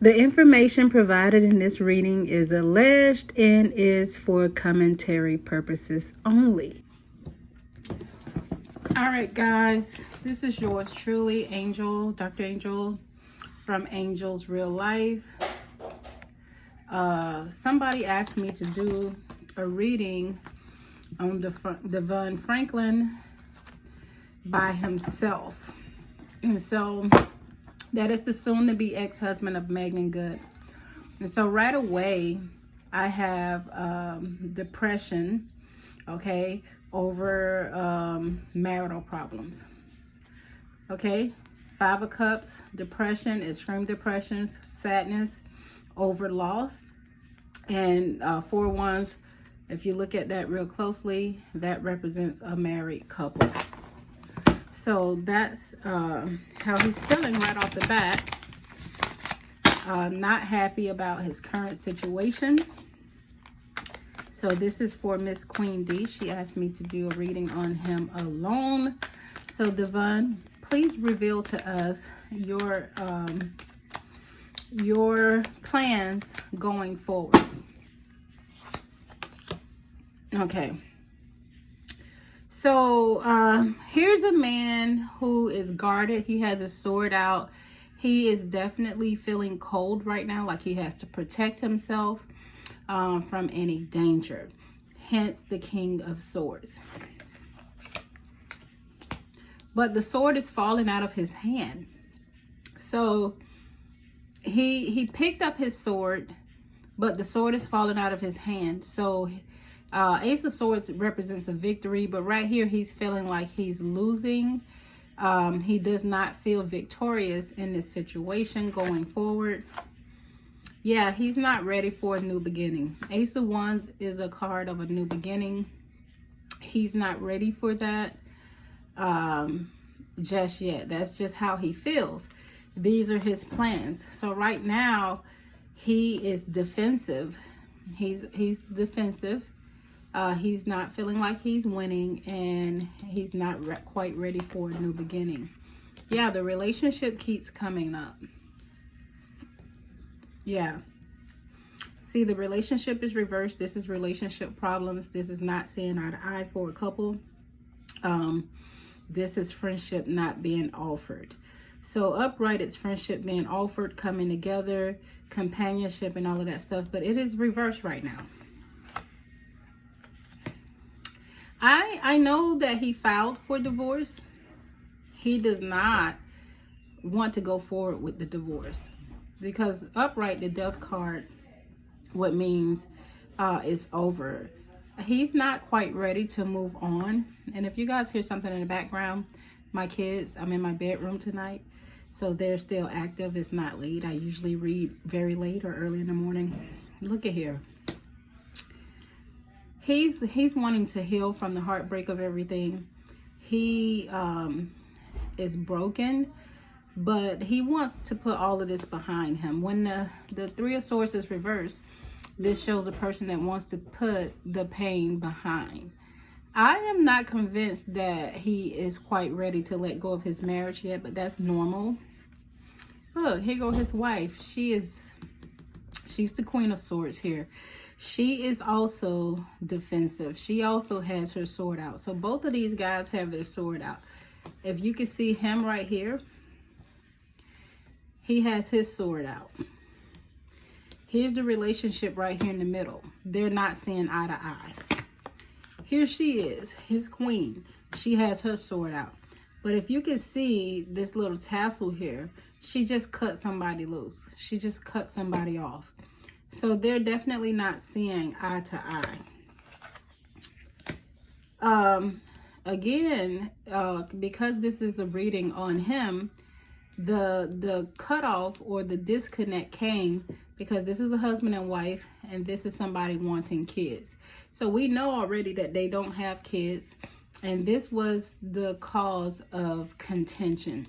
The information provided in this reading is alleged and is for commentary purposes only. All right, guys, this is yours truly, Angel, Dr. Angel from Angel's Real Life. Somebody asked me to do a reading on Devon Franklin by himself. And so that is the soon-to-be ex-husband of Megan Good. And so right away, I have depression, okay, over marital problems. Okay, 5 of Cups, depression, extreme depression, sadness over loss. And 4 Wands, if you look at that real closely, that represents a married couple. So that's how he's feeling right off the bat. Not happy about his current situation. So this is for Miss Queen D. She asked me to do a reading on him alone. So Devon, please reveal to us your plans going forward. Okay. So here's a man who is guarded. He has his sword out. He is definitely feeling cold right now, like he has to protect himself from any danger. Hence the King of Swords. But the sword is falling out of his hand. So he picked up his sword, but the sword is falling out of his hand. So Ace of Swords represents a victory, but right here he's feeling like he's losing. He does not feel victorious in this situation going forward. Yeah, he's not ready for a new beginning. Ace of Wands is a card of a new beginning. He's not ready for that just yet. That's just how he feels. These are his plans. So right now he is defensive. He's defensive. He's not feeling like he's winning, and he's not quite ready for a new beginning. Yeah, the relationship keeps coming up. Yeah. See, the relationship is reversed. This is relationship problems. This is not seeing eye to eye for a couple. This is friendship not being offered. So upright, it's friendship being offered, coming together, companionship and all of that stuff. But it is reversed right now. I know that he filed for divorce. He does not want to go forward with the divorce, because upright, the death card, what means it's over. He's not quite ready to move on. And if you guys hear something in the background, my kids, I'm in my bedroom tonight, so they're still active. It's not late. I usually read very late or early in the morning. Look at here. He's wanting to heal from the heartbreak of everything. He is broken, but he wants to put all of this behind him. When the 3 of Swords is reversed, this shows a person that wants to put the pain behind. I am not convinced that he is quite ready to let go of his marriage yet, but that's normal. Look, here goes his wife. She's the Queen of Swords here. She is also defensive. She also has her sword out. So both of these guys have their sword out. If you can see him right here, he has his sword out. Here's the relationship right here in the middle. They're not seeing eye to eye. Here she is, his queen. She has her sword out. But if you can see this little tassel here, she just cut somebody loose. She just cut somebody off. So they're definitely not seeing eye to eye. Again, because this is a reading on him, the cutoff or the disconnect came because this is a husband and wife, and this is somebody wanting kids. So we know already that they don't have kids, and this was the cause of contention.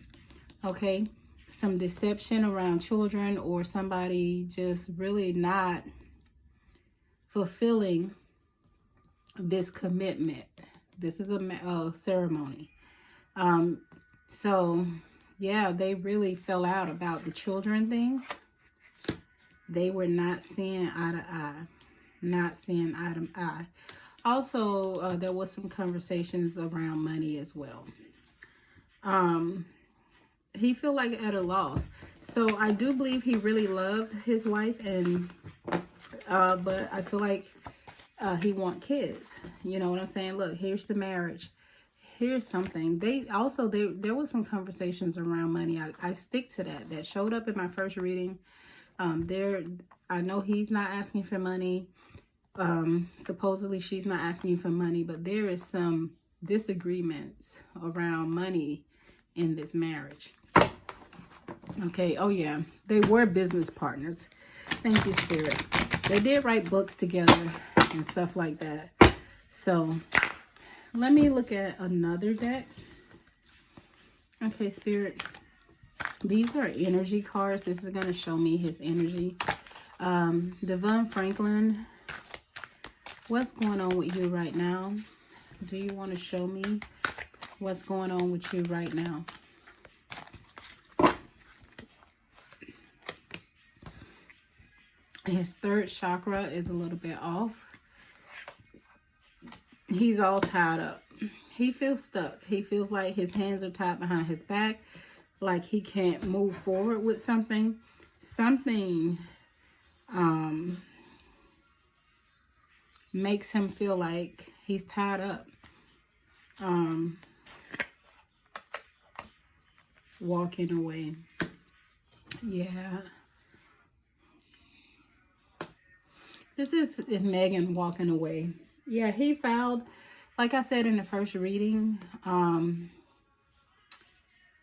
Okay, some deception around children, or somebody just really not fulfilling this commitment. This is a ceremony. So yeah, they really fell out about the children thing. They were not seeing eye to eye. Not seeing eye to eye. Also, there was some conversations around money as well. He feel like at a loss. So I do believe he really loved his wife, and but I feel like he want kids. You know what I'm saying? Look, here's the marriage. Here's something. There was some conversations around money. I stick to that. That showed up in my first reading. I know he's not asking for money. Supposedly she's not asking for money, but there is some disagreements around money in this marriage. Okay, oh yeah, they were business partners. Thank you, Spirit. They did write books together and stuff like that. So let me look at another deck. Okay, Spirit. These are energy cards. This is going to show me his energy. Devon Franklin, what's going on with you right now? Do you want to show me what's going on with you right now? His third chakra is a little bit off. He's all tied up. He feels stuck. He feels like his hands are tied behind his back, like he can't move forward with something. Something makes him feel like he's tied up. Walking away. Yeah. This is Megan walking away. Yeah, he filed, like I said in the first reading,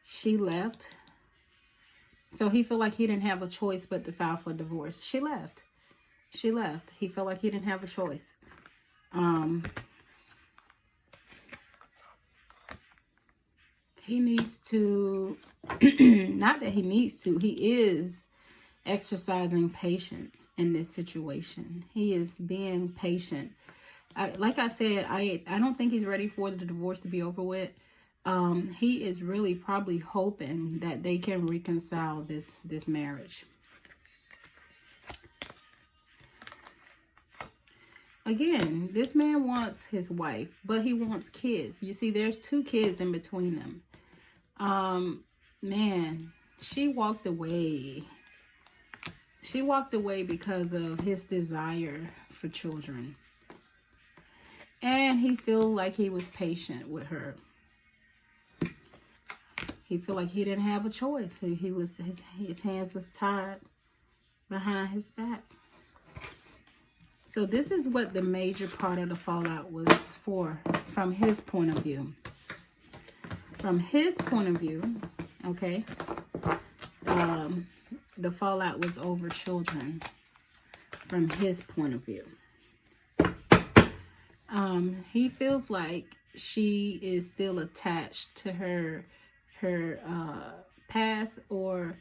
she left. So he felt like he didn't have a choice but to file for divorce. She left. She left. He felt like he didn't have a choice. He needs to, not that he needs to, he is exercising patience in this situation. He is being patient. Like I said, I don't think he's ready for the divorce to be over with. He is really probably hoping that they can reconcile this marriage. Again, this man wants his wife, but he wants kids. You see, there's 2 kids in between them. Man, she walked away. She walked away because of his desire for children. And he felt like he was patient with her. He felt like he didn't have a choice. His hands was tied behind his back. So this is what the major part of the fallout was for, from his point of view. From his point of view, okay, the fallout was over children from his point of view. He feels like she is still attached to her past, or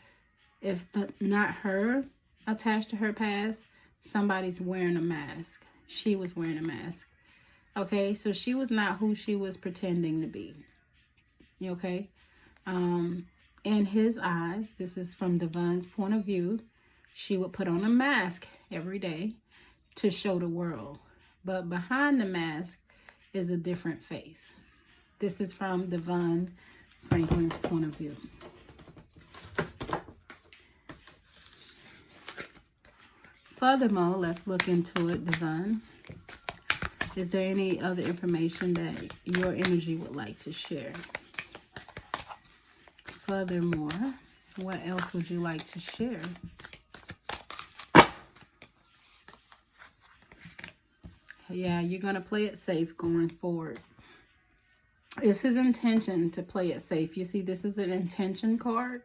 if not her attached to her past, somebody's wearing a mask. She was wearing a mask. Okay, so she was not who she was pretending to be. Okay? In his eyes, this is from Devon's point of view, she would put on a mask every day to show the world. But behind the mask is a different face. This is from Devon Franklin's point of view. Furthermore, let's look into it, Devon. Is there any other information that your energy would like to share? Furthermore, what else would you like to share? Yeah, you're going to play it safe going forward. It's his intention to play it safe. You see, this is an intention card.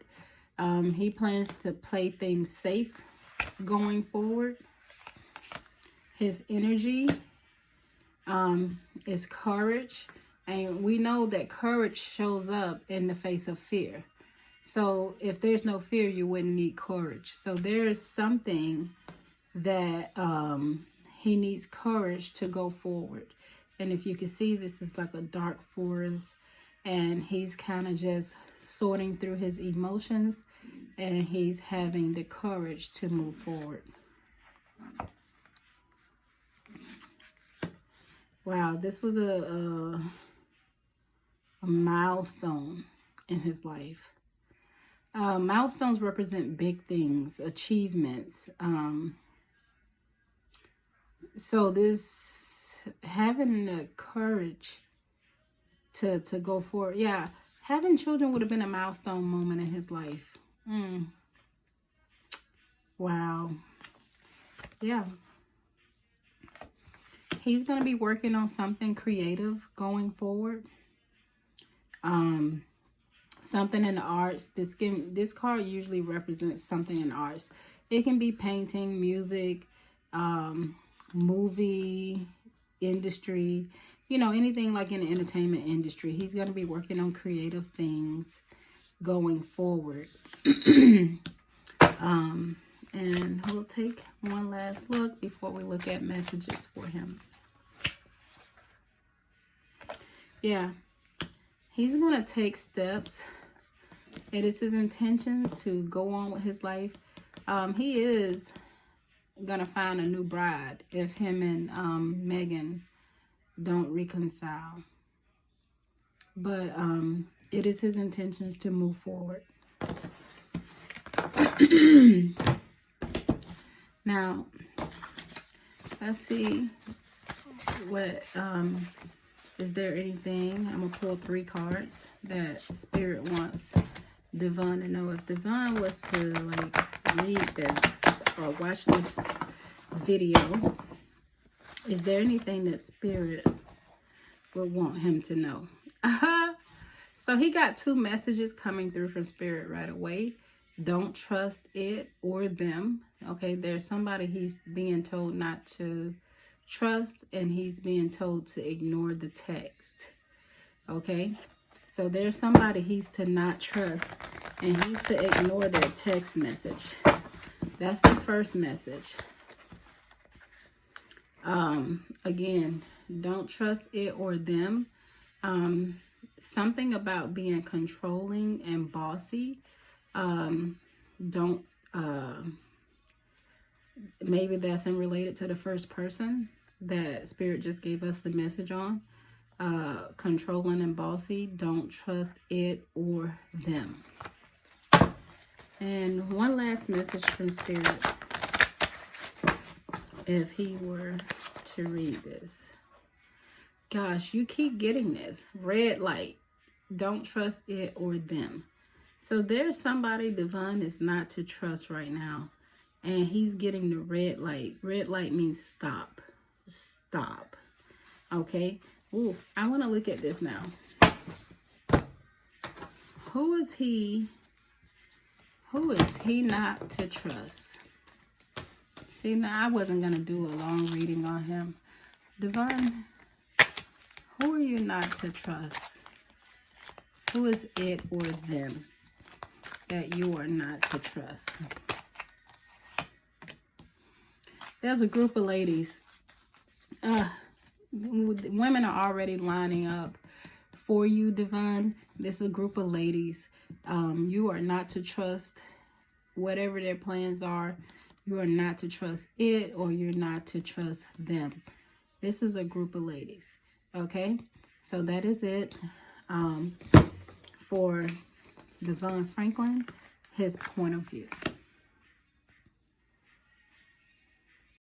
He plans to play things safe going forward. His energy is courage. And we know that courage shows up in the face of fear. So if there's no fear, you wouldn't need courage. So there's something that he needs courage to go forward. And if you can see, this is like a dark forest, and he's kind of just sorting through his emotions and he's having the courage to move forward. Wow, this was a milestone in his life. Milestones represent big things, achievements. So this, having the courage to go forward. Yeah, having children would have been a milestone moment in his life. Wow. Yeah. He's going to be working on something creative going forward. Something in the arts. This card usually represents something in arts. It can be painting, music, movie industry, you know, anything like in the entertainment industry. He's going to be working on creative things going forward. And we'll take one last look before we look at messages for him. Yeah, he's going to take steps. It is his intentions to go on with his life. He is going to find a new bride if him and Megan don't reconcile. But it is his intentions to move forward. Now, let's see what, is there anything? I'm going to pull 3 cards that Spirit wants Devon to know. If Devon was to like read this or watch this video, is there anything that Spirit would want him to know? So he got 2 messages coming through from Spirit right away. Don't trust it or them. Okay, there's somebody he's being told not to trust, and he's being told to ignore the text. Okay, so there's somebody he's to not trust, and he's to ignore their text message. That's the first message. Again, don't trust it or them. Something about being controlling and bossy. Maybe that's related to the first person that Spirit just gave us the message on. Controlling and bossy. Don't trust it or them. And one last message from Spirit, if he were to read this. Gosh, you keep getting this. Red light. Don't trust it or them. So there's somebody Devon is not to trust right now. And he's getting the red light. Red light means stop. Stop. Okay. Ooh, I want to look at this now. Who is he not to trust? See, now I wasn't going to do a long reading on him. Devon, who are you not to trust? Who is it or them that you are not to trust? There's a group of ladies. Women are already lining up for you, Devon. This is a group of ladies. You are not to trust whatever their plans are. You are not to trust it, or you're not to trust them. This is a group of ladies. Okay? So that is it for Devon Franklin, his point of view.